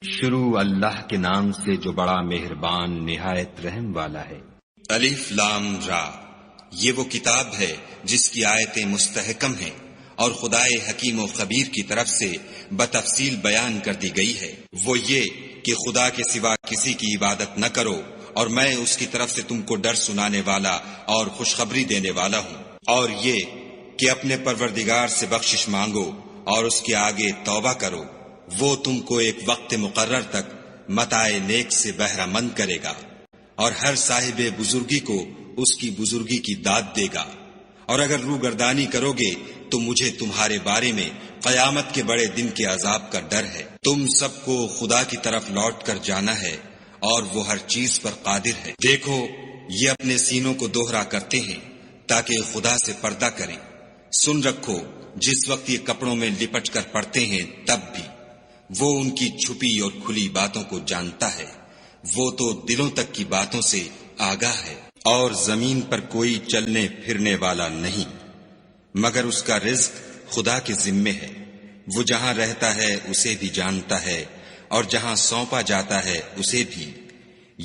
شروع اللہ کے نام سے جو بڑا مہربان نہایت رحم والا ہے۔ الف لام را، یہ وہ کتاب ہے جس کی آیتیں مستحکم ہیں اور خدائے حکیم و خبیر کی طرف سے بتفصیل بیان کر دی گئی ہے۔ وہ یہ کہ خدا کے سوا کسی کی عبادت نہ کرو، اور میں اس کی طرف سے تم کو ڈر سنانے والا اور خوشخبری دینے والا ہوں۔ اور یہ کہ اپنے پروردگار سے بخشش مانگو اور اس کے آگے توبہ کرو، وہ تم کو ایک وقت مقرر تک متاع نیک سے بہرہ مند کرے گا، اور ہر صاحب بزرگی کو اس کی بزرگی کی داد دے گا۔ اور اگر روگردانی کرو گے تو مجھے تمہارے بارے میں قیامت کے بڑے دن کے عذاب کا ڈر ہے۔ تم سب کو خدا کی طرف لوٹ کر جانا ہے، اور وہ ہر چیز پر قادر ہے۔ دیکھو، یہ اپنے سینوں کو دوہرا کرتے ہیں تاکہ خدا سے پردہ کریں۔ سن رکھو، جس وقت یہ کپڑوں میں لپٹ کر پڑتے ہیں تب بھی وہ ان کی چھپی اور کھلی باتوں کو جانتا ہے۔ وہ تو دلوں تک کی باتوں سے آگاہ ہے۔ اور زمین پر کوئی چلنے پھرنے والا نہیں مگر اس کا رزق خدا کے ذمے ہے۔ وہ جہاں رہتا ہے اسے بھی جانتا ہے، اور جہاں سونپا جاتا ہے اسے بھی۔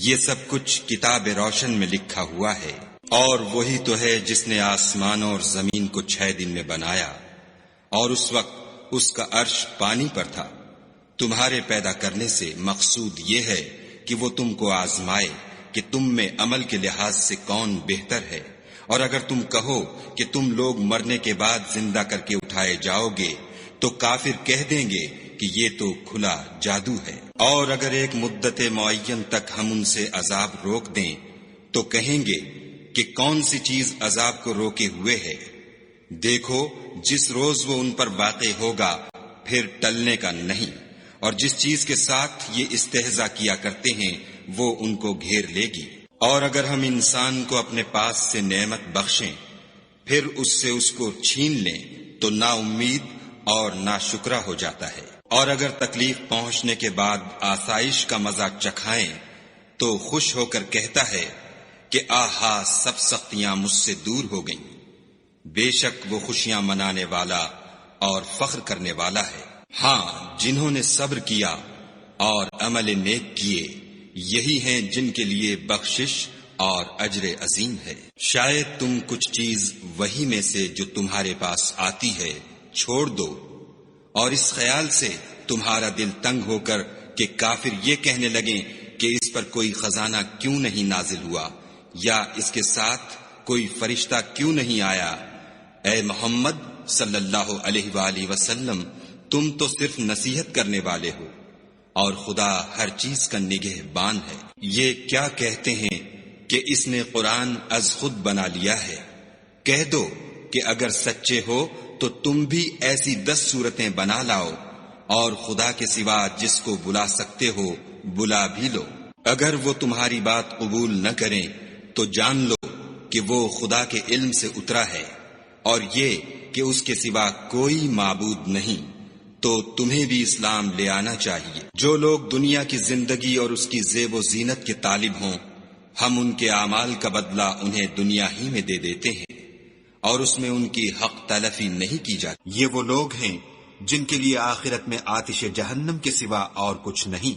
یہ سب کچھ کتاب روشن میں لکھا ہوا ہے۔ اور وہی تو ہے جس نے آسمانوں اور زمین کو 6 دن میں بنایا، اور اس وقت اس کا عرش پانی پر تھا۔ تمہارے پیدا کرنے سے مقصود یہ ہے کہ وہ تم کو آزمائے کہ تم میں عمل کے لحاظ سے کون بہتر ہے۔ اور اگر تم کہو کہ تم لوگ مرنے کے بعد زندہ کر کے اٹھائے جاؤ گے تو کافر کہہ دیں گے کہ یہ تو کھلا جادو ہے۔ اور اگر ایک مدت معین تک ہم ان سے عذاب روک دیں تو کہیں گے کہ کون سی چیز عذاب کو روکے ہوئے ہے۔ دیکھو، جس روز وہ ان پر واقع ہوگا پھر ٹلنے کا نہیں، اور جس چیز کے ساتھ یہ استہزاء کیا کرتے ہیں وہ ان کو گھیر لے گی۔ اور اگر ہم انسان کو اپنے پاس سے نعمت بخشیں پھر اس سے اس کو چھین لیں تو نا امید اور نا شکرا ہو جاتا ہے۔ اور اگر تکلیف پہنچنے کے بعد آسائش کا مزہ چکھائیں تو خوش ہو کر کہتا ہے کہ آہا، سب سختیاں مجھ سے دور ہو گئیں۔ بے شک وہ خوشیاں منانے والا اور فخر کرنے والا ہے۔ ہاں، جنہوں نے صبر کیا اور عمل نیک کیے، یہی ہیں جن کے لیے بخشش اور اجر عظیم ہے۔ شاید تم کچھ چیز وہی میں سے جو تمہارے پاس آتی ہے چھوڑ دو، اور اس خیال سے تمہارا دل تنگ ہو کر کہ کافر یہ کہنے لگیں کہ اس پر کوئی خزانہ کیوں نہیں نازل ہوا، یا اس کے ساتھ کوئی فرشتہ کیوں نہیں آیا۔ اے محمد صلی اللہ علیہ وآلہ وسلم، تم تو صرف نصیحت کرنے والے ہو، اور خدا ہر چیز کا نگہبان ہے۔ یہ کیا کہتے ہیں کہ اس نے قرآن از خود بنا لیا ہے؟ کہہ دو کہ اگر سچے ہو تو تم بھی ایسی 10 صورتیں بنا لاؤ، اور خدا کے سوا جس کو بلا سکتے ہو بلا بھی لو۔ اگر وہ تمہاری بات قبول نہ کریں تو جان لو کہ وہ خدا کے علم سے اترا ہے، اور یہ کہ اس کے سوا کوئی معبود نہیں، تو تمہیں بھی اسلام لے آنا چاہیے۔ جو لوگ دنیا کی زندگی اور اس کی زیب و زینت کے طالب ہوں، ہم ان کے اعمال کا بدلہ انہیں دنیا ہی میں دے دیتے ہیں، اور اس میں ان کی حق تلفی نہیں کی جاتی۔ یہ وہ لوگ ہیں جن کے لیے آخرت میں آتش جہنم کے سوا اور کچھ نہیں،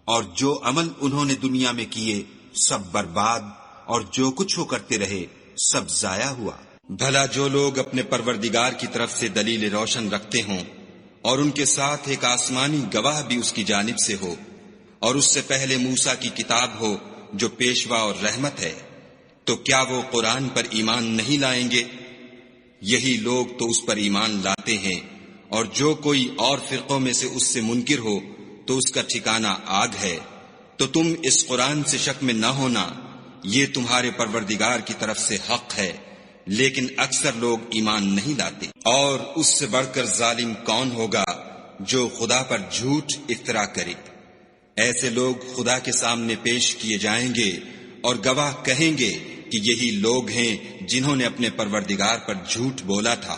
اور جو عمل انہوں نے دنیا میں کیے سب برباد، اور جو کچھ وہ کرتے رہے سب ضائع ہوا۔ بھلا جو لوگ اپنے پروردگار کی طرف سے دلیل روشن رکھتے ہوں، اور ان کے ساتھ ایک آسمانی گواہ بھی اس کی جانب سے ہو، اور اس سے پہلے موسیٰ کی کتاب ہو جو پیشوا اور رحمت ہے، تو کیا وہ قرآن پر ایمان نہیں لائیں گے؟ یہی لوگ تو اس پر ایمان لاتے ہیں، اور جو کوئی اور فرقوں میں سے اس سے منکر ہو تو اس کا ٹھکانہ آگ ہے۔ تو تم اس قرآن سے شک میں نہ ہونا، یہ تمہارے پروردگار کی طرف سے حق ہے، لیکن اکثر لوگ ایمان نہیں لاتے۔ اور اس سے بڑھ کر ظالم کون ہوگا جو خدا پر جھوٹ افطرا کرے؟ ایسے لوگ خدا کے سامنے پیش کیے جائیں گے، اور گواہ کہیں گے کہ یہی لوگ ہیں جنہوں نے اپنے پروردگار پر جھوٹ بولا تھا۔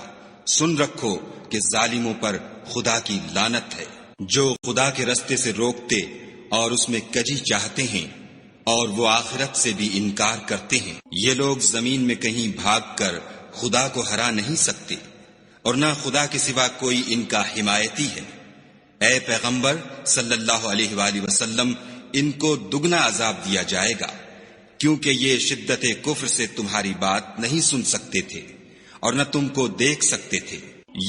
سن رکھو کہ ظالموں پر خدا کی لعنت ہے۔ جو خدا کے رستے سے روکتے اور اس میں کجی چاہتے ہیں، اور وہ آخرت سے بھی انکار کرتے ہیں، یہ لوگ زمین میں کہیں بھاگ کر خدا کو ہرا نہیں سکتے، اور نہ خدا کے سوا کوئی ان کا حمایتی ہے۔ اے پیغمبر صلی اللہ علیہ وآلہ وسلم، ان کو دگنا عذاب دیا جائے گا، کیونکہ یہ شدت کفر سے تمہاری بات نہیں سن سکتے تھے اور نہ تم کو دیکھ سکتے تھے۔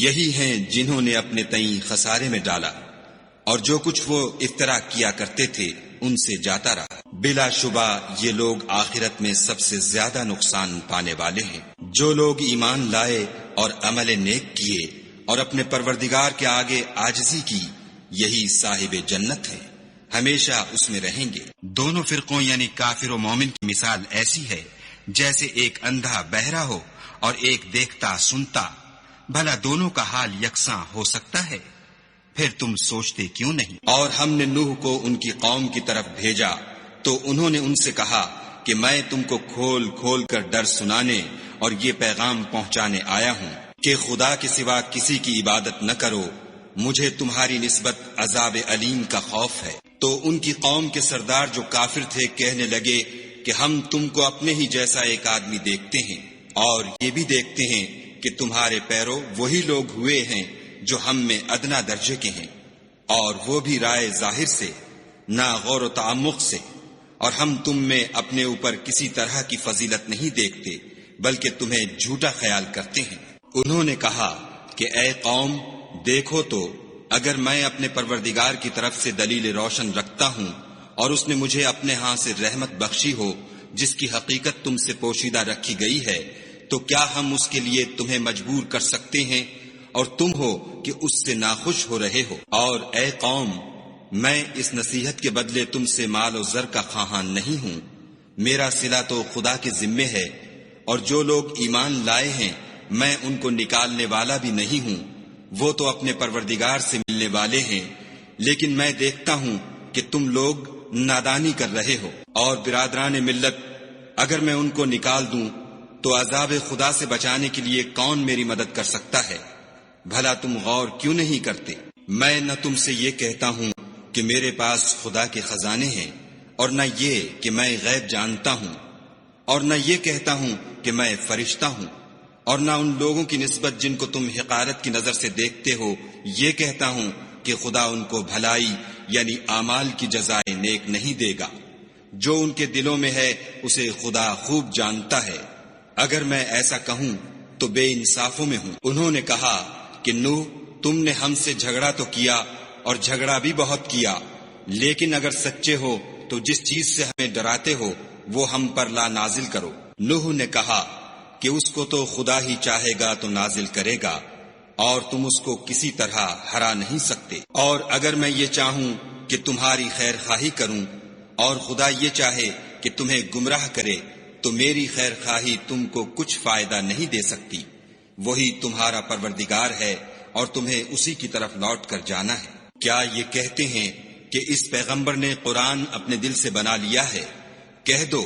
یہی ہیں جنہوں نے اپنے تئیں خسارے میں ڈالا، اور جو کچھ وہ افترا کیا کرتے تھے ان سے جاتا رہا۔ بلا شبہ یہ لوگ آخرت میں سب سے زیادہ نقصان پانے والے ہیں۔ جو لوگ ایمان لائے اور عمل نیک کیے اور اپنے پروردگار کے آگے عاجزی کی، یہی صاحب جنت ہے، ہمیشہ اس میں رہیں گے۔ دونوں فرقوں یعنی کافر و مومن کی مثال ایسی ہے جیسے ایک اندھا بہرا ہو اور ایک دیکھتا سنتا۔ بھلا دونوں کا حال یکساں ہو سکتا ہے؟ پھر تم سوچتے کیوں نہیں؟ اور ہم نے نوح کو ان کی قوم کی طرف بھیجا تو انہوں نے ان سے کہا کہ میں تم کو کھول کھول کر ڈر سنانے اور یہ پیغام پہنچانے آیا ہوں کہ خدا کے سوا کسی کی عبادت نہ کرو، مجھے تمہاری نسبت عذاب علیم کا خوف ہے۔ تو ان کی قوم کے سردار جو کافر تھے کہنے لگے کہ ہم تم کو اپنے ہی جیسا ایک آدمی دیکھتے ہیں، اور یہ بھی دیکھتے ہیں کہ تمہارے پیرو وہی لوگ ہوئے ہیں جو ہم میں ادنا درجے کے ہیں، اور وہ بھی رائے ظاہر سے، نہ غور و تعمق سے، اور ہم تم میں اپنے اوپر کسی طرح کی فضیلت نہیں دیکھتے بلکہ تمہیں جھوٹا خیال کرتے ہیں۔ انہوں نے کہا کہ اے قوم، دیکھو تو اگر میں اپنے پروردگار کی طرف سے دلیل روشن رکھتا ہوں اور اس نے مجھے اپنے ہاں سے رحمت بخشی ہو جس کی حقیقت تم سے پوشیدہ رکھی گئی ہے، تو کیا ہم اس کے لیے تمہیں مجبور کر سکتے ہیں اور تم ہو کہ اس سے ناخوش ہو رہے ہو؟ اور اے قوم، میں اس نصیحت کے بدلے تم سے مال و زر کا خواہاں نہیں ہوں، میرا صلہ تو خدا کے ذمے ہے، اور جو لوگ ایمان لائے ہیں میں ان کو نکالنے والا بھی نہیں ہوں، وہ تو اپنے پروردگار سے ملنے والے ہیں، لیکن میں دیکھتا ہوں کہ تم لوگ نادانی کر رہے ہو۔ اور برادران ملت، اگر میں ان کو نکال دوں تو عذاب خدا سے بچانے کے لیے کون میری مدد کر سکتا ہے؟ بھلا تم غور کیوں نہیں کرتے؟ میں نہ تم سے یہ کہتا ہوں کہ میرے پاس خدا کے خزانے ہیں، اور نہ یہ کہ میں غیب جانتا ہوں، اور نہ یہ کہتا ہوں کہ میں فرشتہ ہوں، اور نہ ان لوگوں کی نسبت جن کو تم حقارت کی نظر سے دیکھتے ہو یہ کہتا ہوں کہ خدا ان کو بھلائی یعنی اعمال کی جزائے نیک نہیں دے گا۔ جو ان کے دلوں میں ہے اسے خدا خوب جانتا ہے، اگر میں ایسا کہوں تو بے انصافوں میں ہوں۔ انہوں نے کہا کہ نوح، تم نے ہم سے جھگڑا تو کیا اور جھگڑا بھی بہت کیا، لیکن اگر سچے ہو تو جس چیز سے ہمیں ڈراتے ہو وہ ہم پر لا نازل کرو۔ نوح نے کہا کہ اس کو تو خدا ہی چاہے گا تو نازل کرے گا، اور تم اس کو کسی طرح ہرا نہیں سکتے۔ اور اگر میں یہ چاہوں کہ تمہاری خیر خواہی کروں اور خدا یہ چاہے کہ تمہیں گمراہ کرے تو میری خیر خواہی تم کو کچھ فائدہ نہیں دے سکتی۔ وہی تمہارا پروردگار ہے اور تمہیں اسی کی طرف لوٹ کر جانا ہے۔ کیا یہ کہتے ہیں کہ اس پیغمبر نے قرآن اپنے دل سے بنا لیا ہے؟ کہہ دو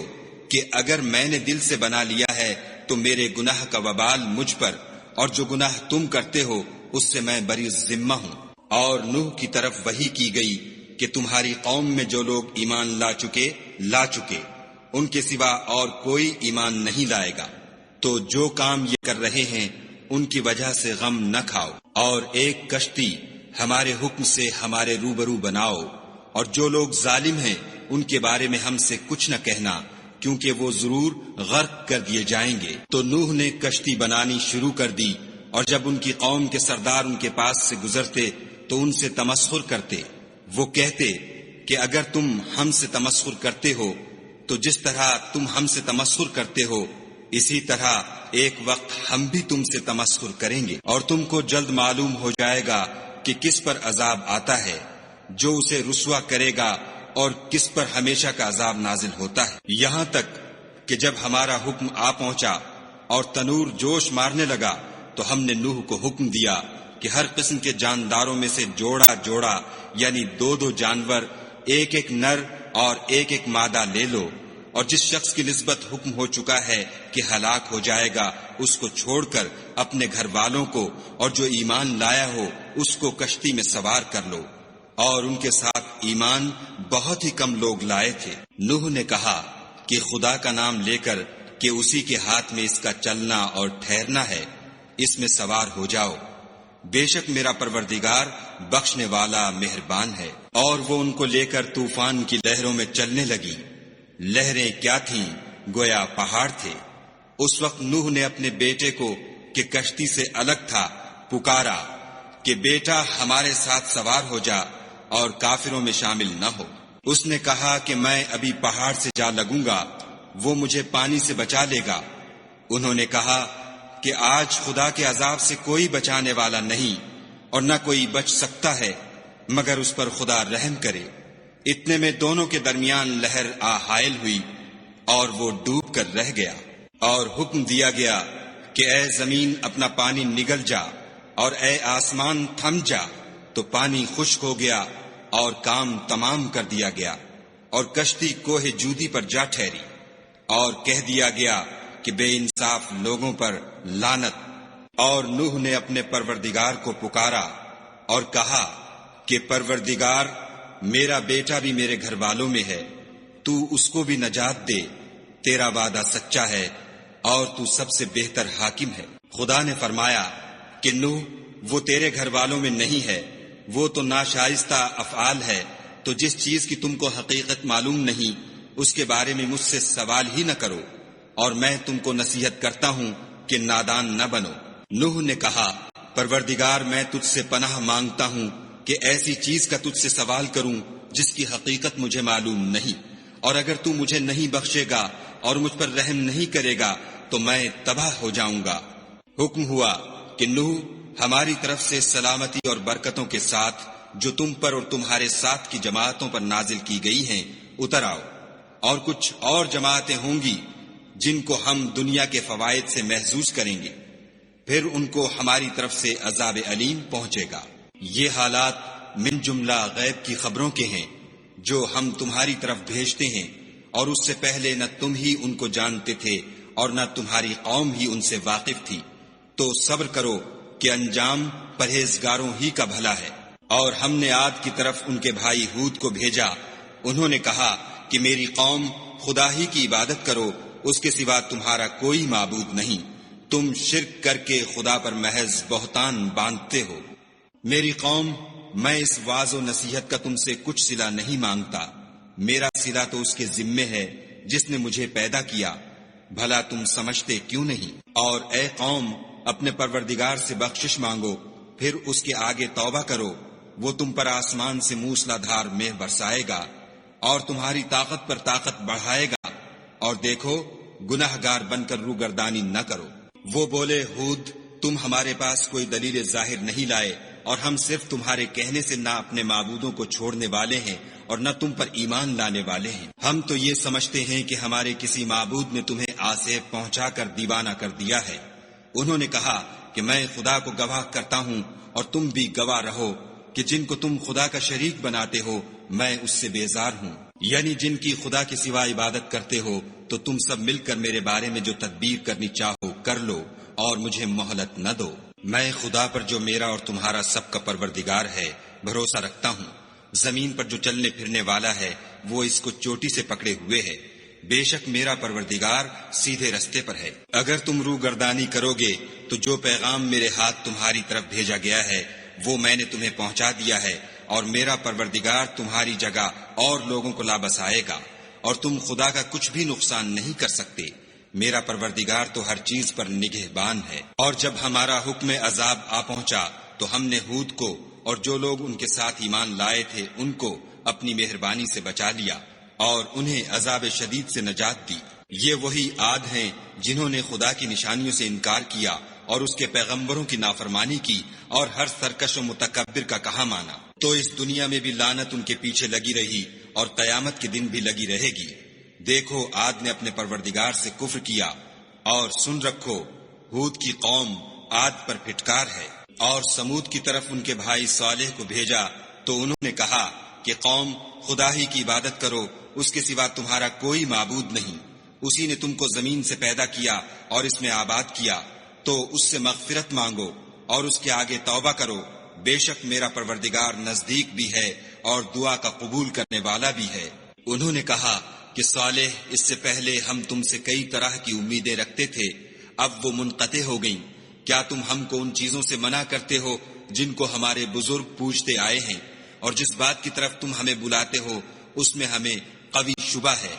کہ اگر میں نے دل سے بنا لیا ہے تو میرے گناہ کا وبال مجھ پر، اور جو گناہ تم کرتے ہو اس سے میں بری ذمہ ہوں۔ اور نوح کی طرف وحی کی گئی کہ تمہاری قوم میں جو لوگ ایمان لا چکے ان کے سوا اور کوئی ایمان نہیں لائے گا، تو جو کام یہ کر رہے ہیں ان کی وجہ سے غم نہ کھاؤ، اور ایک کشتی ہمارے حکم سے ہمارے روبرو بناؤ، اور جو لوگ ظالم ہیں ان کے بارے میں ہم سے کچھ نہ کہنا، کیونکہ وہ ضرور غرق کر دیے جائیں گے۔ تو نوح نے کشتی بنانی شروع کر دی، اور جب ان کی قوم کے سردار ان کے پاس سے گزرتے تو ان سے تمسخر کرتے۔ وہ کہتے کہ اگر تم ہم سے تمسخر کرتے ہو تو جس طرح تم ہم سے تمسخر کرتے ہو اسی طرح ایک وقت ہم بھی تم سے تمسخر کریں گے، اور تم کو جلد معلوم ہو جائے گا کہ کس پر عذاب آتا ہے جو اسے رسوا کرے گا اور کس پر ہمیشہ کا عذاب نازل ہوتا ہے۔ یہاں تک کہ جب ہمارا حکم آ پہنچا اور تنور جوش مارنے لگا تو ہم نے نوح کو حکم دیا کہ ہر قسم کے جانداروں میں سے جوڑا جوڑا یعنی 2 جانور، ایک نر اور ایک مادہ لے لو، اور جس شخص کی نسبت حکم ہو چکا ہے کہ ہلاک ہو جائے گا اس کو چھوڑ کر اپنے گھر والوں کو اور جو ایمان لایا ہو اس کو کشتی میں سوار کر لو۔ اور ان کے ساتھ ایمان بہت ہی کم لوگ لائے تھے۔ نوح نے کہا کہ خدا کا نام لے کر کہ اسی کے ہاتھ میں اس کا چلنا اور ٹھہرنا ہے، اس میں سوار ہو جاؤ، بے شک میرا پروردگار بخشنے والا مہربان ہے۔ اور وہ ان کو لے کر طوفان کی لہروں میں چلنے لگی۔ لہریں کیا تھیں؟ گویا پہاڑ تھے۔ اس وقت نوح نے اپنے بیٹے کو کہ کشتی سے الگ تھا پکارا کہ بیٹا ہمارے ساتھ سوار ہو جا اور کافروں میں شامل نہ ہو۔ اس نے کہا کہ میں ابھی پہاڑ سے جا لگوں گا، وہ مجھے پانی سے بچا لے گا۔ انہوں نے کہا کہ آج خدا کے عذاب سے کوئی بچانے والا نہیں اور نہ کوئی بچ سکتا ہے مگر اس پر خدا رحم کرے۔ اتنے میں دونوں کے درمیان لہر آ حائل ہوئی اور وہ ڈوب کر رہ گیا۔ اور حکم دیا گیا کہ اے زمین اپنا پانی نگل جا اور اے آسمان تھم جا، تو پانی خشک ہو گیا اور کام تمام کر دیا گیا، اور کشتی کوہ جودی پر جا ٹھہری۔ اور کہہ دیا گیا کہ بے انصاف لوگوں پر لعنت۔ اور نوح نے اپنے پروردگار کو پکارا اور کہا کہ پروردگار، میرا بیٹا بھی میرے گھر والوں میں ہے، تو اس کو بھی نجات دے، تیرا وعدہ سچا ہے اور تو سب سے بہتر حاکم ہے۔ خدا نے فرمایا کہ نوح، وہ تیرے گھر والوں میں نہیں ہے، وہ تو ناشائستہ افعال ہے، تو جس چیز کی تم کو حقیقت معلوم نہیں اس کے بارے میں مجھ سے سوال ہی نہ کرو، اور میں تم کو نصیحت کرتا ہوں کہ نادان نہ بنو۔ نوح نے کہا، پروردگار میں تجھ سے پناہ مانگتا ہوں کہ ایسی چیز کا تجھ سے سوال کروں جس کی حقیقت مجھے معلوم نہیں، اور اگر تو مجھے نہیں بخشے گا اور مجھ پر رحم نہیں کرے گا تو میں تباہ ہو جاؤں گا۔ حکم ہوا کہ نوح، ہماری طرف سے سلامتی اور برکتوں کے ساتھ جو تم پر اور تمہارے ساتھ کی جماعتوں پر نازل کی گئی ہیں اتر آؤ، اور کچھ اور جماعتیں ہوں گی جن کو ہم دنیا کے فوائد سے محظوظ کریں گے، پھر ان کو ہماری طرف سے عذاب علیم پہنچے گا۔ یہ حالات من جملہ غیب کی خبروں کے ہیں جو ہم تمہاری طرف بھیجتے ہیں، اور اس سے پہلے نہ تم ہی ان کو جانتے تھے اور نہ تمہاری قوم ہی ان سے واقف تھی، تو صبر کرو کہ انجام پرہیزگاروں ہی کا بھلا ہے۔ اور ہم نے عاد کی طرف ان کے بھائی ہود کو بھیجا، انہوں نے کہا کہ میری قوم خدا ہی کی عبادت کرو، اس کے سوا تمہارا کوئی معبود نہیں، تم شرک کر کے خدا پر محض بہتان باندھتے ہو۔ میری قوم، میں اس واعظ و نصیحت کا تم سے کچھ صلہ نہیں مانگتا، میرا صلہ تو اس کے ذمے ہے جس نے مجھے پیدا کیا، بھلا تم سمجھتے کیوں نہیں؟ اور اے قوم، اپنے پروردگار سے بخشش مانگو، پھر اس کے آگے توبہ کرو، وہ تم پر آسمان سے موسلا دھار مے برسائے گا اور تمہاری طاقت پر طاقت بڑھائے گا، اور دیکھو گناہ گار بن کر روگردانی نہ کرو۔ وہ بولے، ہود، تم ہمارے پاس کوئی دلیل ظاہر نہیں لائے، اور ہم صرف تمہارے کہنے سے نہ اپنے معبودوں کو چھوڑنے والے ہیں اور نہ تم پر ایمان لانے والے ہیں۔ ہم تو یہ سمجھتے ہیں کہ ہمارے کسی معبود نے تمہیں آسیب پہنچا کر دیوانہ کر دیا ہے۔ انہوں نے کہا کہ میں خدا کو گواہ کرتا ہوں اور تم بھی گواہ رہو کہ جن کو تم خدا کا شریک بناتے ہو میں اس سے بیزار ہوں، یعنی جن کی خدا کے سوا عبادت کرتے ہو، تو تم سب مل کر میرے بارے میں جو تدبیر کرنی چاہو کر لو اور مجھے مہلت نہ دو۔ میں خدا پر جو میرا اور تمہارا سب کا پروردگار ہے بھروسہ رکھتا ہوں۔ زمین پر جو چلنے پھرنے والا ہے وہ اس کو چوٹی سے پکڑے ہوئے ہے، بے شک میرا پروردگار سیدھے رستے پر ہے۔ اگر تم روگردانی کرو گے تو جو پیغام میرے ہاتھ تمہاری طرف بھیجا گیا ہے وہ میں نے تمہیں پہنچا دیا ہے، اور میرا پروردگار تمہاری جگہ اور لوگوں کو لا بسائے گا، اور تم خدا کا کچھ بھی نقصان نہیں کر سکتے۔ میرا پروردگار تو ہر چیز پر نگہبان ہے۔ اور جب ہمارا حکم عذاب آ پہنچا تو ہم نے ہود کو اور جو لوگ ان کے ساتھ ایمان لائے تھے ان کو اپنی مہربانی سے بچا لیا اور انہیں عذاب شدید سے نجات دی۔ یہ وہی عاد ہیں جنہوں نے خدا کی نشانیوں سے انکار کیا اور اس کے پیغمبروں کی نافرمانی کی اور ہر سرکش و متکبر کا کہا مانا۔ تو اس دنیا میں بھی لعنت ان کے پیچھے لگی رہی اور قیامت کے دن بھی لگی رہے گی۔ دیکھو عاد نے اپنے پروردگار سے کفر کیا، اور سن رکھو ہود کی قوم عاد پر پھٹکار ہے۔ اور سمود کی طرف ان کے بھائی صالح کو بھیجا تو انہوں نے کہا کہ قوم، خدا ہی کی عبادت کرو، اس کے سوا تمہارا کوئی معبود نہیں، اسی نے تم کو زمین سے پیدا کیا اور اس میں آباد کیا، تو اس سے مغفرت مانگو اور اس کے آگے توبہ کرو، بے شک میرا پروردگار نزدیک بھی ہے اور دعا کا قبول کرنے والا بھی ہے۔ انہوں نے کہا کہ صالح، اس سے پہلے ہم تم سے کئی طرح کی امیدیں رکھتے تھے، اب وہ منقطع ہو گئیں، کیا تم ہم کو ان چیزوں سے منع کرتے ہو جن کو ہمارے بزرگ پوجتے آئے ہیں، اور جس بات کی طرف تم ہمیں بلاتے ہو اس میں ہمیں قوی شبہ ہے۔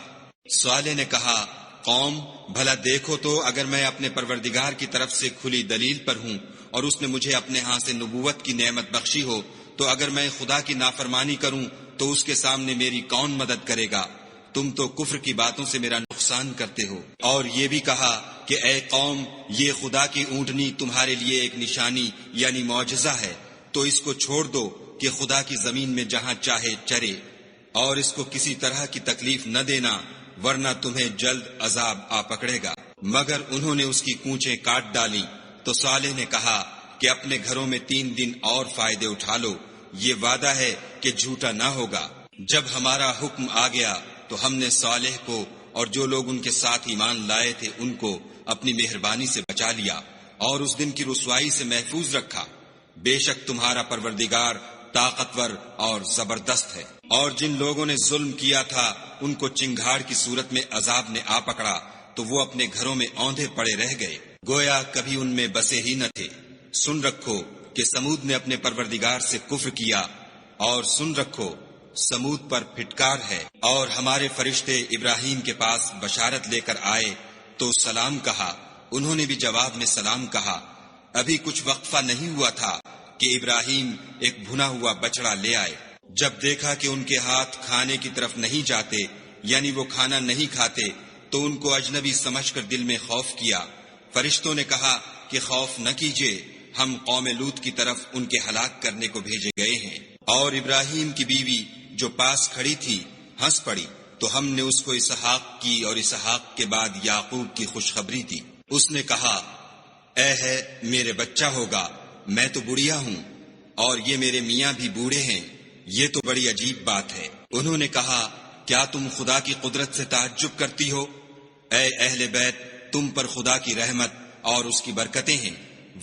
صالح نے کہا، قوم بھلا دیکھو تو اگر میں اپنے پروردگار کی طرف سے کھلی دلیل پر ہوں اور اس نے مجھے اپنے ہاں سے نبوت کی نعمت بخشی ہو، تو اگر میں خدا کی نافرمانی کروں تو اس کے سامنے میری کون مدد کرے گا؟ تم تو کفر کی باتوں سے میرا نقصان کرتے ہو۔ اور یہ بھی کہا کہ اے قوم، یہ خدا کی اونٹنی تمہارے لیے ایک نشانی یعنی معجزہ ہے، تو اس کو چھوڑ دو کہ خدا کی زمین میں جہاں چاہے چرے، اور اس کو کسی طرح کی تکلیف نہ دینا، ورنہ تمہیں جلد عذاب آ پکڑے گا۔ مگر انہوں نے اس کی کونچیں کاٹ ڈالی۔ تو صالح نے کہا کہ اپنے گھروں میں 3 دن اور فائدے اٹھا لو، یہ وعدہ ہے کہ جھوٹا نہ ہوگا۔ جب ہمارا حکم آ گیا تو ہم نے صالح کو اور جو لوگ ان کے ساتھ ایمان لائے تھے ان کو اپنی مہربانی سے بچا لیا اور اس دن کی رسوائی سے محفوظ رکھا۔ بے شک تمہارا پروردگار طاقتور اور زبردست ہے۔ اور جن لوگوں نے ظلم کیا تھا ان کو چنگھاڑ کی صورت میں عذاب نے آ پکڑا تو وہ اپنے گھروں میں اوندھے پڑے رہ گئے، گویا کبھی ان میں بسے ہی نہ تھے۔ سن رکھو کہ سمود نے اپنے پروردگار سے کفر کیا، اور سن رکھو سمود پر پھٹکار ہے۔ اور ہمارے فرشتے ابراہیم کے پاس بشارت لے کر آئے تو سلام کہا، انہوں نے بھی جواب میں سلام کہا۔ ابھی کچھ وقفہ نہیں ہوا تھا کہ ابراہیم ایک بھنا ہوا بچڑا لے آئے۔ جب دیکھا کہ ان کے ہاتھ کھانے کی طرف نہیں جاتے، یعنی وہ کھانا نہیں کھاتے، تو ان کو اجنبی سمجھ کر دل میں خوف کیا۔ فرشتوں نے کہا کہ خوف نہ کیجیے، ہم قوم لوط کی طرف ان کے ہلاک کرنے کو بھیجے گئے ہیں۔ اور ابراہیم کی بیوی جو پاس کھڑی تھی ہنس پڑی، تو ہم نے اس کو اسحاق کی اور اسحاق کے بعد یعقوب کی خوشخبری دی۔ اس نے کہا، اے ہے میرے بچہ ہوگا، میں تو بڑھیا ہوں اور یہ میرے میاں بھی بوڑھے ہیں، یہ تو بڑی عجیب بات ہے۔ انہوں نے کہا، کیا تم خدا کی قدرت سے تعجب کرتی ہو؟ اے اہل بیت، تم پر خدا کی رحمت اور اس کی برکتیں ہیں،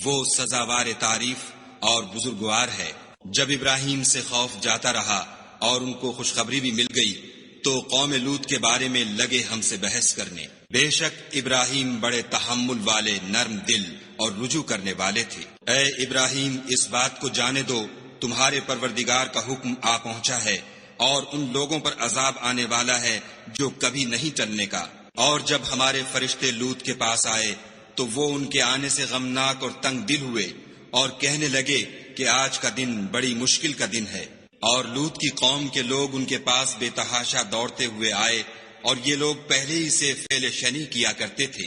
وہ سزاوار تعریف اور بزرگوار ہے۔ جب ابراہیم سے خوف جاتا رہا اور ان کو خوشخبری بھی مل گئی تو قوم لوط کے بارے میں لگے ہم سے بحث کرنے۔ بے شک ابراہیم بڑے تحمل والے، نرم دل اور رجوع کرنے والے تھے۔ اے ابراہیم، اس بات کو جانے دو تمہارے پروردگار کا حکم آ پہنچا ہے، اور ان لوگوں پر عذاب آنے والا ہے جو کبھی نہیں ٹلنے کا۔ اور جب ہمارے فرشتے لوط کے پاس آئے تو وہ ان کے آنے سے غمناک اور تنگ دل ہوئے اور کہنے لگے کہ آج کا دن بڑی مشکل کا دن ہے۔ اور لوط کی قوم کے لوگ ان کے پاس بے تحاشا دوڑتے ہوئے آئے، اور یہ لوگ پہلے ہی سے فعل شنی کیا کرتے تھے۔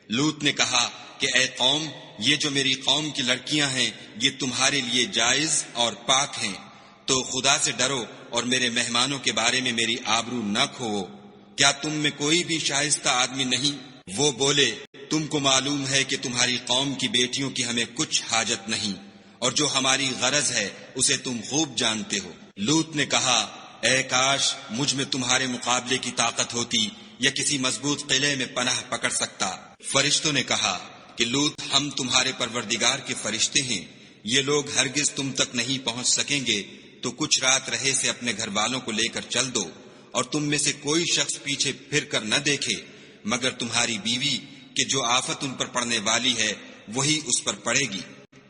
لوط نے کہا کہ اے قوم، یہ جو میری قوم کی لڑکیاں ہیں یہ تمہارے لیے جائز اور پاک ہیں، تو خدا سے ڈرو اور میرے مہمانوں کے بارے میں میری آبرو نہ کھوؤ۔ کیا تم میں کوئی بھی شائستہ آدمی نہیں؟ وہ بولے، تم کو معلوم ہے کہ تمہاری قوم کی بیٹیوں کی ہمیں کچھ حاجت نہیں، اور جو ہماری غرض ہے اسے تم خوب جانتے ہو۔ لوط نے کہا، اے کاش مجھ میں تمہارے مقابلے کی طاقت ہوتی یا کسی مضبوط قلعے میں پناہ پکڑ سکتا۔ فرشتوں نے کہا کہ لوط، ہم تمہارے پروردگار کے فرشتے ہیں، یہ لوگ ہرگز تم تک نہیں پہنچ سکیں گے، تو کچھ رات رہے سے اپنے گھر والوں کو لے کر چل دو، اور تم میں سے کوئی شخص پیچھے پھر کر نہ دیکھے مگر تمہاری بیوی، کہ جو آفت ان پر پڑنے والی ہے وہی اس پر پڑے گی۔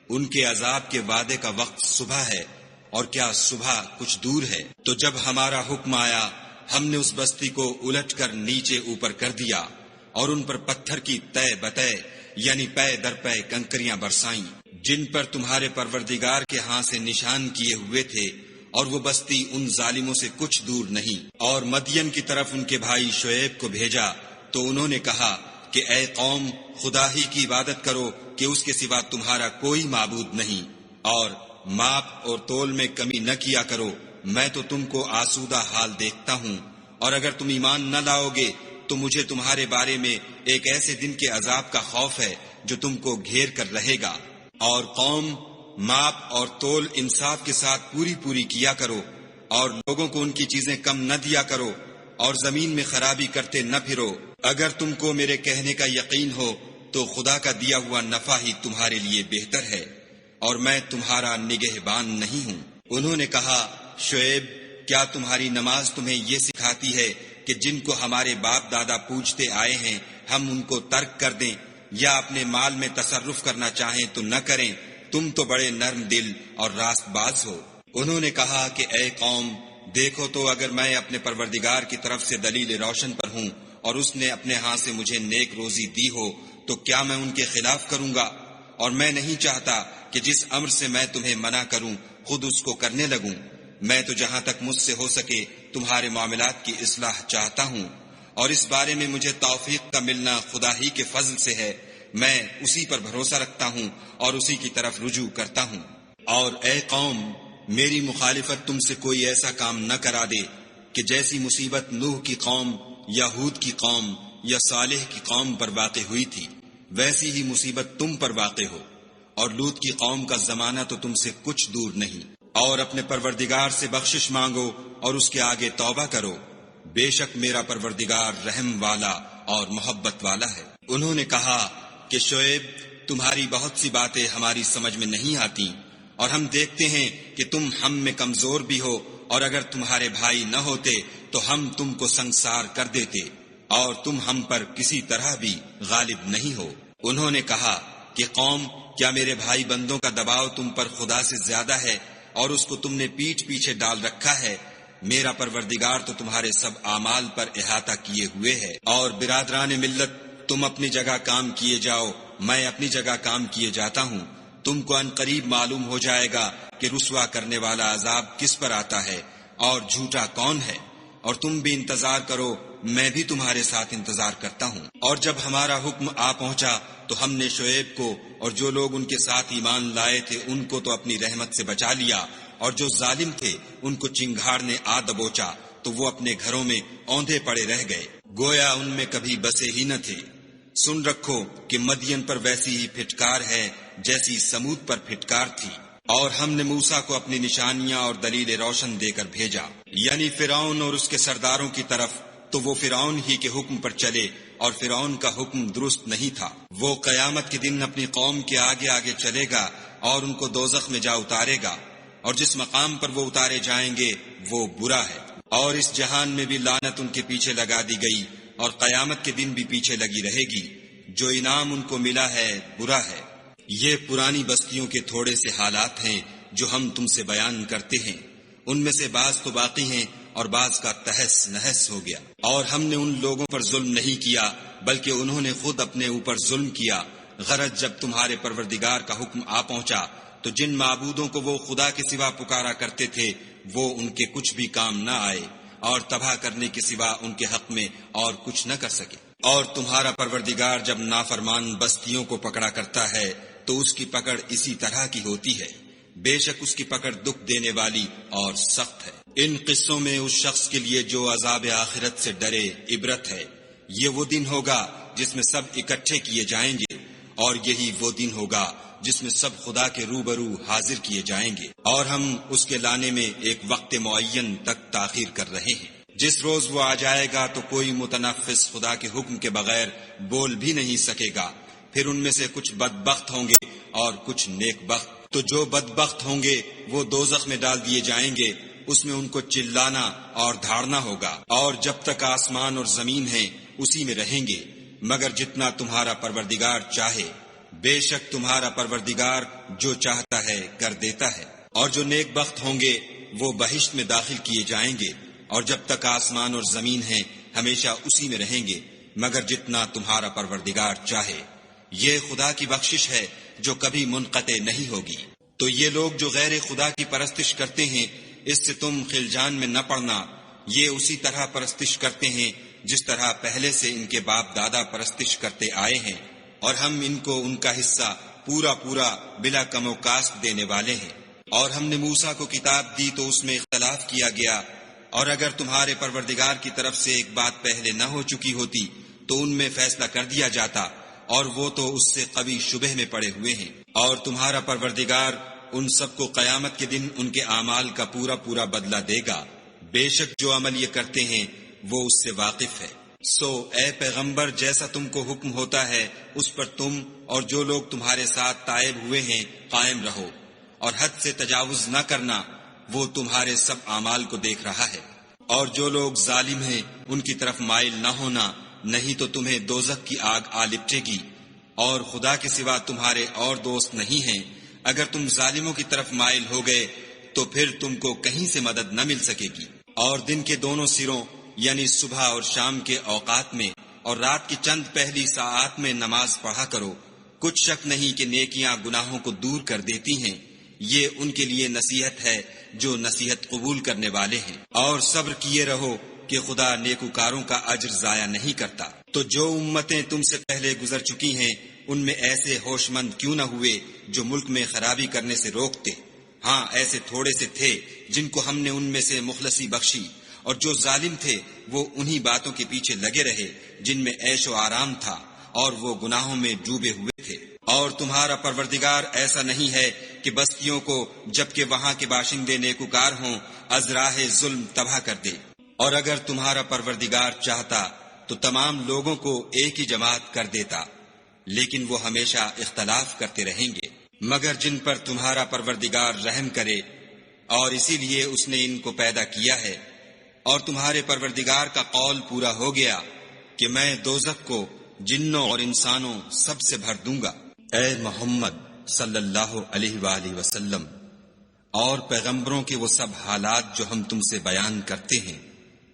ان کے عذاب کے وعدے کا وقت صبح ہے، اور کیا صبح کچھ دور ہے؟ تو جب ہمارا حکم آیا ہم نے اس بستی کو الٹ کر نیچے اوپر کر دیا اور ان پر پتھر کی تہ بتہ یعنی پے در پے کنکریاں برسائیں، جن پر تمہارے پروردگار کے ہاں سے نشان کیے ہوئے تھے، اور وہ بستی ان ظالموں سے کچھ دور نہیں۔ اور مدین کی طرف ان کے بھائی شعیب کو بھیجا تو انہوں نے کہا کہ اے قوم، خدا ہی کی عبادت کرو کہ اس کے سوا تمہارا کوئی معبود نہیں، اور ماپ اور تول میں کمی نہ کیا کرو، میں تو تم کو آسودہ حال دیکھتا ہوں، اور اگر تم ایمان نہ لاؤ گے تو مجھے تمہارے بارے میں ایک ایسے دن کے عذاب کا خوف ہے جو تم کو گھیر کر رہے گا۔ اور قوم، ماپ اور تول انصاف کے ساتھ پوری کیا کرو، اور لوگوں کو ان کی چیزیں کم نہ دیا کرو، اور زمین میں خرابی کرتے نہ پھرو۔ اگر تم کو میرے کہنے کا یقین ہو تو خدا کا دیا ہوا نفع ہی تمہارے لیے بہتر ہے، اور میں تمہارا نگہبان نہیں ہوں۔ انہوں نے کہا، شعیب، کیا تمہاری نماز تمہیں یہ سکھاتی ہے کہ جن کو ہمارے باپ دادا پوجتے آئے ہیں ہم ان کو ترک کر دیں، یا اپنے مال میں تصرف کرنا چاہیں تو نہ کریں، تم تو بڑے نرم دل اور راست باز ہو۔ انہوں نے کہا کہ اے قوم، دیکھو تو اگر میں اپنے پروردگار کی طرف سے دلیل روشن پر ہوں اور اس نے اپنے ہاتھ سے مجھے نیک روزی دی ہو تو کیا میں ان کے خلاف کروں گا؟ اور میں نہیں چاہتا کہ جس امر سے میں تمہیں منع کروں خود اس کو کرنے لگوں۔ میں تو جہاں تک مجھ سے ہو سکے تمہارے معاملات کی اصلاح چاہتا ہوں، اور اس بارے میں مجھے توفیق کا ملنا خدا ہی کے فضل سے ہے۔ میں اسی پر بھروسہ رکھتا ہوں اور اسی کی طرف رجوع کرتا ہوں۔ اور اے قوم، میری مخالفت تم سے کوئی ایسا کام نہ کرا دے کہ جیسی مصیبت نوح کی قوم یا ہود کی قوم یا صالح کی قوم پر واقع ہوئی تھی ویسی ہی مصیبت تم پر واقع ہو، اور لوط کی قوم کا زمانہ تو تم سے کچھ دور نہیں۔ اور اپنے پروردگار سے بخشش مانگو اور اس کے آگے توبہ کرو، بے شک میرا پروردگار رحم والا اور محبت والا ہے۔ انہوں نے کہا کہ شعیب، تمہاری بہت سی باتیں ہماری سمجھ میں نہیں آتی، اور ہم دیکھتے ہیں کہ تم ہم میں کمزور بھی ہو، اور اگر تمہارے بھائی نہ ہوتے تو ہم تم کو سنگسار کر دیتے، اور تم ہم پر کسی طرح بھی غالب نہیں ہو۔ انہوں نے کہا کہ قوم، کیا میرے بھائی بندوں کا دباؤ تم پر خدا سے زیادہ ہے اور اس کو تم نے پیٹھ پیچھے ڈال رکھا ہے؟ میرا پروردگار تو تمہارے سب اعمال پر احاطہ کیے ہوئے ہے۔ اور برادران ملت، تم اپنی جگہ کام کیے جاؤ، میں اپنی جگہ کام کیے جاتا ہوں۔ تم کو ان قریب معلوم ہو جائے گا کہ رسوا کرنے والا عذاب کس پر آتا ہے اور جھوٹا کون ہے، اور تم بھی انتظار کرو، میں بھی تمہارے ساتھ انتظار کرتا ہوں۔ اور جب ہمارا حکم آ پہنچا تو ہم نے شعیب کو اور جو لوگ ان کے ساتھ ایمان لائے تھے ان کو تو اپنی رحمت سے بچا لیا، اور جو ظالم تھے ان کو چنگھاڑ نے آ دبوچا تو وہ اپنے گھروں میں اوندھے پڑے رہ گئے، گویا ان میں کبھی بسے ہی نہ تھے۔ سن رکھو کہ مدین پر ویسی ہی پھٹکار ہے جیسی سمود پر پھٹکار تھی۔ اور ہم نے موسیٰ کو اپنی نشانیاں اور دلیل روشن دے کر بھیجا، یعنی فرعون اور اس کے سرداروں کی طرف، تو وہ فرعون ہی کے حکم پر چلے، اور فرعون کا حکم درست نہیں تھا۔ وہ قیامت کے دن اپنی قوم کے آگے آگے چلے گا اور ان کو دوزخ میں جا اتارے گا، اور جس مقام پر وہ اتارے جائیں گے وہ برا ہے۔ اور اس جہان میں بھی لعنت ان کے پیچھے لگا دی گئی، اور قیامت کے دن بھی پیچھے لگی رہے گی۔ جو انعام ان کو ملا ہے برا ہے۔ یہ پرانی بستیوں کے تھوڑے سے حالات ہیں جو ہم تم سے بیان کرتے ہیں، ان میں سے بعض تو باقی ہیں اور بعض کا تہس نہس ہو گیا۔ اور ہم نے ان لوگوں پر ظلم نہیں کیا بلکہ انہوں نے خود اپنے اوپر ظلم کیا۔ غرض جب تمہارے پروردگار کا حکم آ پہنچا تو جن معبودوں کو وہ خدا کے سوا پکارا کرتے تھے وہ ان کے کچھ بھی کام نہ آئے، اور تباہ کرنے کے سوا ان کے حق میں اور کچھ نہ کر سکے۔ اور تمہارا پروردگار جب نافرمان بستیوں کو پکڑا کرتا ہے تو اس کی پکڑ اسی طرح کی ہوتی ہے، بے شک اس کی پکڑ دکھ دینے والی اور سخت ہے۔ ان قصوں میں اس شخص کے لیے جو عذاب آخرت سے ڈرے عبرت ہے۔ یہ وہ دن ہوگا جس میں سب اکٹھے کیے جائیں گے، اور یہی وہ دن ہوگا جس میں سب خدا کے روبرو حاضر کیے جائیں گے، اور ہم اس کے لانے میں ایک وقت معین تک تاخیر کر رہے ہیں۔ جس روز وہ آ جائے گا تو کوئی متنفس خدا کے حکم کے بغیر بول بھی نہیں سکے گا۔ پھر ان میں سے کچھ بدبخت ہوں گے اور کچھ نیک بخت۔ تو جو بدبخت ہوں گے وہ دوزخ میں ڈال دیے جائیں گے، اس میں ان کو چلانا اور دھاڑنا ہوگا، اور جب تک آسمان اور زمین ہیں اسی میں رہیں گے، مگر جتنا تمہارا پروردگار چاہے۔ بے شک تمہارا پروردگار جو چاہتا ہے کر دیتا ہے۔ اور جو نیک بخت ہوں گے وہ بہشت میں داخل کیے جائیں گے، اور جب تک آسمان اور زمین ہیں ہمیشہ اسی میں رہیں گے، مگر جتنا تمہارا پروردگار چاہے۔ یہ خدا کی بخشش ہے جو کبھی منقطع نہیں ہوگی۔ تو یہ لوگ جو غیر خدا کی پرستش کرتے ہیں اس سے تم خلجان میں نہ پڑنا، یہ اسی طرح پرستش کرتے ہیں جس طرح پہلے سے ان کے باپ دادا پرستش کرتے آئے ہیں، اور ہم ان کو ان کا حصہ پورا پورا بلا کم و کاست دینے والے ہیں۔ اور ہم نے موسیٰ کو کتاب دی تو اس میں اختلاف کیا گیا، اور اگر تمہارے پروردگار کی طرف سے ایک بات پہلے نہ ہو چکی ہوتی تو ان میں فیصلہ کر دیا جاتا، اور وہ تو اس سے قوی شبہ میں پڑے ہوئے ہیں۔ اور تمہارا پروردگار ان سب کو قیامت کے دن ان کے اعمال کا پورا پورا بدلہ دے گا، بے شک جو عمل یہ کرتے ہیں وہ اس سے واقف ہے۔ سو اے پیغمبر، جیسا تم کو حکم ہوتا ہے اس پر تم اور جو لوگ تمہارے ساتھ تائب ہوئے ہیں قائم رہو، اور حد سے تجاوز نہ کرنا، وہ تمہارے سب اعمال کو دیکھ رہا ہے۔ اور جو لوگ ظالم ہیں ان کی طرف مائل نہ ہونا، نہیں تو تمہیں دوزخ کی آگ آ لپٹے گی، اور خدا کے سوا تمہارے اور دوست نہیں ہیں۔ اگر تم ظالموں کی طرف مائل ہو گئے تو پھر تم کو کہیں سے مدد نہ مل سکے گی۔ اور دن کے دونوں سروں یعنی صبح اور شام کے اوقات میں اور رات کی چند پہلی ساعات میں نماز پڑھا کرو، کچھ شک نہیں کہ نیکیاں گناہوں کو دور کر دیتی ہیں، یہ ان کے لیے نصیحت ہے جو نصیحت قبول کرنے والے ہیں۔ اور صبر کیے رہو کہ خدا نیکوکاروں کا اجر ضائع نہیں کرتا۔ تو جو امتیں تم سے پہلے گزر چکی ہیں ان میں ایسے ہوش مند کیوں نہ ہوئے جو ملک میں خرابی کرنے سے روکتے؟ ہاں ایسے تھوڑے سے تھے جن کو ہم نے ان میں سے مخلصی بخشی، اور جو ظالم تھے وہ انہی باتوں کے پیچھے لگے رہے جن میں عیش و آرام تھا، اور وہ گناہوں میں ڈوبے ہوئے تھے۔ اور تمہارا پروردگار ایسا نہیں ہے کہ بستیوں کو جبکہ وہاں کے باشندے نیکوکار ہوں از راہ ظلم تباہ کر دے، اور اگر تمہارا پروردگار چاہتا تو تمام لوگوں کو ایک ہی جماعت کر دیتا، لیکن وہ ہمیشہ اختلاف کرتے رہیں گے، مگر جن پر تمہارا پروردگار رحم کرے، اور اسی لیے اس نے ان کو پیدا کیا ہے۔ اور تمہارے پروردگار کا قول پورا ہو گیا کہ میں دوزخ کو جنوں اور انسانوں سب سے بھر دوں گا۔ اے محمد صلی اللہ علیہ وآلہ وسلم اور پیغمبروں کے وہ سب حالات جو ہم تم سے بیان کرتے ہیں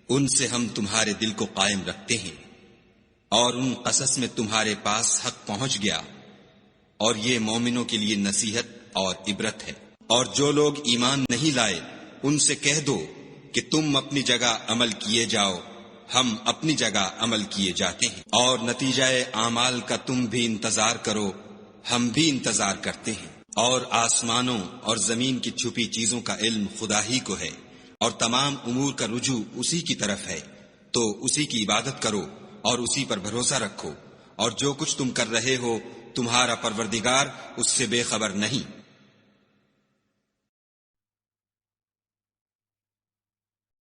ان سے ہم تمہارے دل کو قائم رکھتے ہیں، اور ان قصص میں تمہارے پاس حق پہنچ گیا، اور یہ مومنوں کے لیے نصیحت اور عبرت ہے۔ اور جو لوگ ایمان نہیں لائے ان سے کہہ دو کہ تم اپنی جگہ عمل کیے جاؤ، ہم اپنی جگہ عمل کیے جاتے ہیں، اور نتیجہ اعمال کا تم بھی انتظار کرو، ہم بھی انتظار کرتے ہیں۔ اور آسمانوں اور زمین کی چھپی چیزوں کا علم خدا ہی کو ہے، اور تمام امور کا رجوع اسی کی طرف ہے، تو اسی کی عبادت کرو اور اسی پر بھروسہ رکھو، اور جو کچھ تم کر رہے ہو تمہارا پروردگار اس سے بے خبر نہیں۔